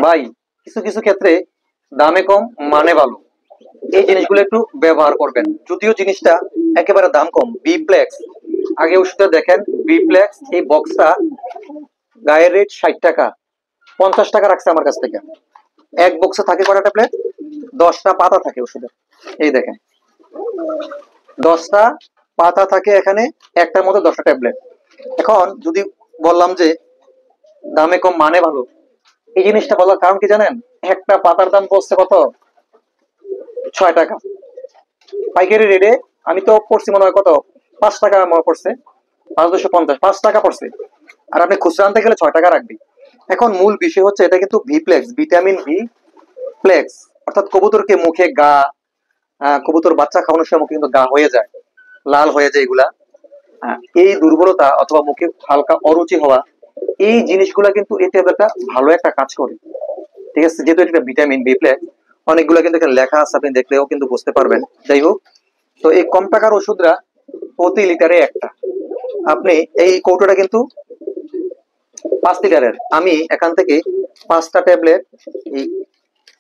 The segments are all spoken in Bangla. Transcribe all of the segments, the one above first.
ভাই কিছু কিছু ক্ষেত্রে দামে কম মানে ভালো, এই জিনিসগুলো একটু ব্যবহার করবেন। যদিও জিনিসটা একেবারে দাম কম, বিপ্লেক্স। আগে ওষুধটা দেখেন, বিপ্লেক্স এই বক্সটা গায়ের রেট 60 টাকা, 50 টাকা রাখছে আমার কাছ থেকে। এক বক্সে থাকে কটা ট্যাবলেট? 10টা পাতা থাকে ওষুধের। এই দেখেন 10টা পাতা থাকে এখানে, একটার মধ্যে 10টা ট্যাবলেট। এখন যদি বললাম যে দামে কম মানে ভালো, এই জিনিসটা বলার কারণ কি জানেন? একটা পাতার দাম পড়ছে কত? 6 টাকা। পাইকারি রেটে আমি তো পড়ছি মনে হয় কত, 5 টাকা মনে পড়ছে, 5,250, 5 টাকা পড়ছে। আর আপনি খুচরা আনতে গেলে 6 টাকা রাখবি। এখন মূল বিষয় হচ্ছে এটা কিন্তু ভিপ্লেক্স, ভিটামিন ভি প্লেক্স। অর্থাৎ কবুতরকে মুখে গা, কবুতর বাচ্চা খাওয়ানোর সময় মুখে কিন্তু গা হয়ে যায়, লাল হয়ে যায় এগুলা। এই দুর্বলতা অথবা মুখে হালকা অরুচি হওয়া, এই জিনিসগুলা কিন্তু এই ট্যাবলেটটা ভালো একটা কাজ করে। ঠিক আছে, যেহেতু এটা ভিটামিন বি প্লেক্স, অনেকগুলো কিন্তু এখানে লেখা আছে, আপনি দেখলেও কিন্তু বুঝতে পারবেন। যাই হোক, তো এই কম টাকার ওষুধরা প্রতি লিটারে একটা। আপনি এই কৌটোটা কিন্তু 5 লিটারের, আমি এখান থেকে 5টা ট্যাবলেট এই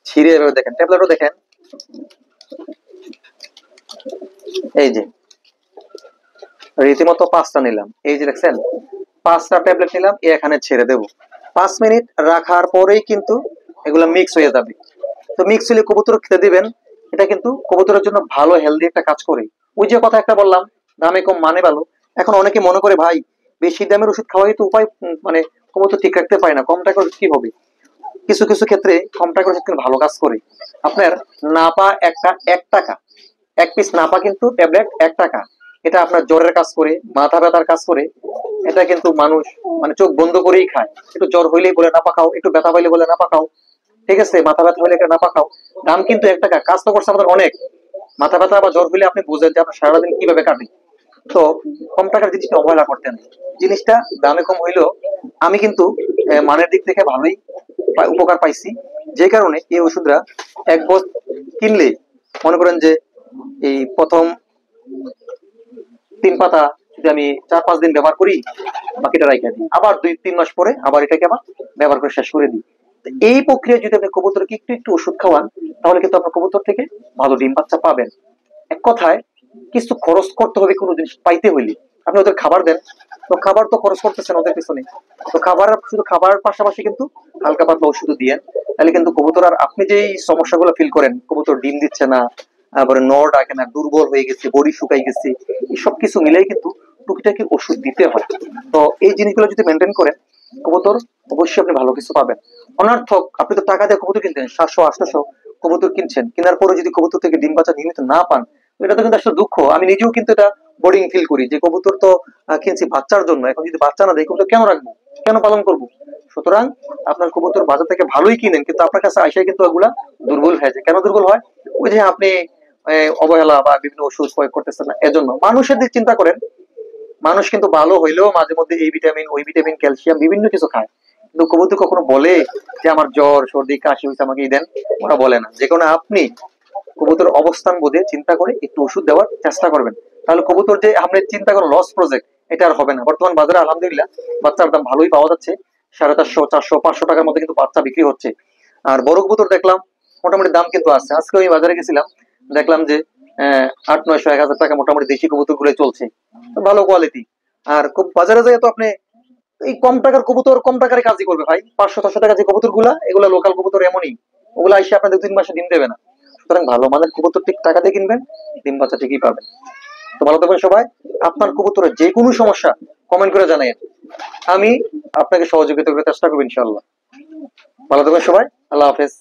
ছিঁড়ে এভাবে দেখেন, ট্যাবলেটও দেখেন, এই যে রীতিমতো 5টা নিলাম, এই যে দেখছেন 5টা ট্যাবলেট নিলাম, এখানে ছেড়ে দেবো। 5 মিনিট রাখার পরেই কিন্তু এগুলো মিক্স হয়ে যাবে। তো মিক্স হলে কবুতর খেতে দিবেন, এটা কিন্তু কবুতরের জন্য ভালো হেলদি একটা কাজ করে। ওই যে কথা একটা বললাম, দামে কম মানে ভালো। এখন অনেকে মনে করে ভাই বেশি দামের ওষুধ খাওয়াই তো উপায়, মানে কবুতর ঠিক রাখতে পারে না, কম টাকার ওষুধ কি হবে? কিছু কিছু ক্ষেত্রে কম টাকার ওষুধ কিন্তু ভালো কাজ করে। আপনার নাপা একটা 1 টাকা, এক পিস নাপা কিন্তু ট্যাবলেট 1 টাকা। এটা আপনার জ্বরের কাজ করে, মাথা ব্যথার কাজ করে। এটা কিন্তু মানুষ মানে চোখ বন্ধ করেই খায়। একটু জ্বর হইলেই বলে নাপা খাও, একটু ব্যথা হইলে বলে নাপা খাও। ঠিক আছে, মাথা ব্যথা হলে একটা নাপা খাও। দাম কিন্তু 1 টাকা, কাজ তো করছে আমাদের অনেক। মাথা ব্যথা বা জ্বর হইলে আপনি বুঝেন যে আপনার সারাদিন কিভাবে কাটে। তো কম টাকার জিনিসটা অবহেলা করতেন। জিনিসটা দামে কম হইলেও আমি কিন্তু মানের দিক থেকে ভালোই উপকার পাইছি। যে কারণে এই ওষুধরা এক বছর কিনলে মনে করেন যে এই প্রথম 3 পাতা যদি আমি 4-5 দিন ব্যবহার করি, বাকিটা রাইখা দিই, আবার 2-3 মাস পরে আবার এটাকে আবার ব্যবহার করে শেষ করে দিই। এই প্রক্রিয়া যদি আপনি কবুতরকে একটু একটু ওষুধ খাওয়ান, তাহলে কিন্তু আপনার কবুতর থেকে ভালো ডিম বাচ্চা পাবেন। এক কথায় কিছু খরচ করতে হবে কোনো জিনিস পাইতে হইলে। আপনি ওদের খাবার দেন, তো খাবার তো খরচ করতেছেন ওদের পিছনে, তো খাবার শুধু খাবারের পাশাপাশি কিন্তু হালকা পাতলা ওষুধ দিয়েন। তাহলে কিন্তু কবুতর, আর আপনি যে সমস্যাগুলো ফিল করেন, কবুতর ডিম দিচ্ছে না, তারপরে নর ডাকে না, দুর্বল হয়ে গেছে, বডি শুকাই গেছে, এই সব কিছু মিলাই কিন্তু টুকিটাকি ওষুধ দিতে হয়। তো এই জিনিসগুলো যদি মেনটেন করেন, কবুতর অবশ্যই আপনি ভালো কিছু পাবেন। অনর্থক আপনি তো টাকা দিয়ে কবুতর কিনতেন, 700-800 কবুতর কিনছেন, কেনার পরে যদি কবুতর থেকে ডিম বাচ্চা নিয়মিত না পান, এটা তো কিন্তু আসলে দুঃখ। আমি নিজেও কিন্তু এটা বোরিং ফিল করি যে কবুতর তো কিনছি বাচ্চার জন্য, এখন যদি বাচ্চা না দেয় কবুতর কেন রাখবো, কেন পালন করবো? সুতরাং আপনার কবুতর বাজার থেকে ভালোই কিনেন, কিন্তু আপনার কাছে আইসাই কিন্তু এগুলা দুর্বল হয়ে যায়। কেন দুর্বল হয়? ওই যে আপনি অবহেলা বা বিভিন্ন ওষুধ প্রয়োগ করতেছেন না, এজন্য। মানুষের দিক চিন্তা করেন, মানুষ কিন্তু ভালো হইলেও মাঝে মধ্যে এই ভিটামিন ওই ভিটামিন ক্যালসিয়াম বিভিন্ন কিছু খায়, কিন্তু কবুতর কখনো বলে যে আমার জ্বর সর্দি কাশি হয়েছে আমাকে দেন? ওরা বলে না। যে কোনো আপনি কবুতর অবস্থান বুঝে চিন্তা করে একটু ওষুধ দেওয়ার চেষ্টা করবেন, তাহলে কবুতর যে আপনি চিন্তা করেন লস প্রজেক্ট, এটা আর হবে না। বর্তমান বাজারে আলহামদুলিল্লাহ বাচ্চার দাম ভালোই পাওয়া যাচ্ছে, 450, 400, 500 টাকার মধ্যে কিন্তু বাচ্চা বিক্রি হচ্ছে। আর বড় কবুতর দেখলাম মোটামুটি দাম কিন্তু আছে। আজকে আমি বাজারে গেছিলাম, দেখলাম যে 800, 900, 1000 টাকা মোটামুটি দেশি কবুতর গুলো চলছে, ভালো কোয়ালিটি। আর বাজারে যায় তো আপনি এই কম টাকার কবুতর কম টাকার কাজই করবে ভাই। 500-600 টাকা যে কবুতর গুলা, এগুলা লোকাল কবুতর এমনই, ওগুলা এসে আপনাদের 2-3 মাসে ডিম দেবে না। সুতরাং ভালো মানের কবুতর ঠিক টাকা দিয়ে কিনবেন, ডিম বাচ্চা ঠিকই পাবেন। তো ভালো থাকবেন সবাই। আপনার কবুতরের যে কোনো সমস্যা কমেন্ট করে জানাইন, আমি আপনাকে সহযোগিতা করার চেষ্টা করবো ইনশাল্লাহ। ভালো থাকবেন সবাই, আল্লাহ হাফেজ।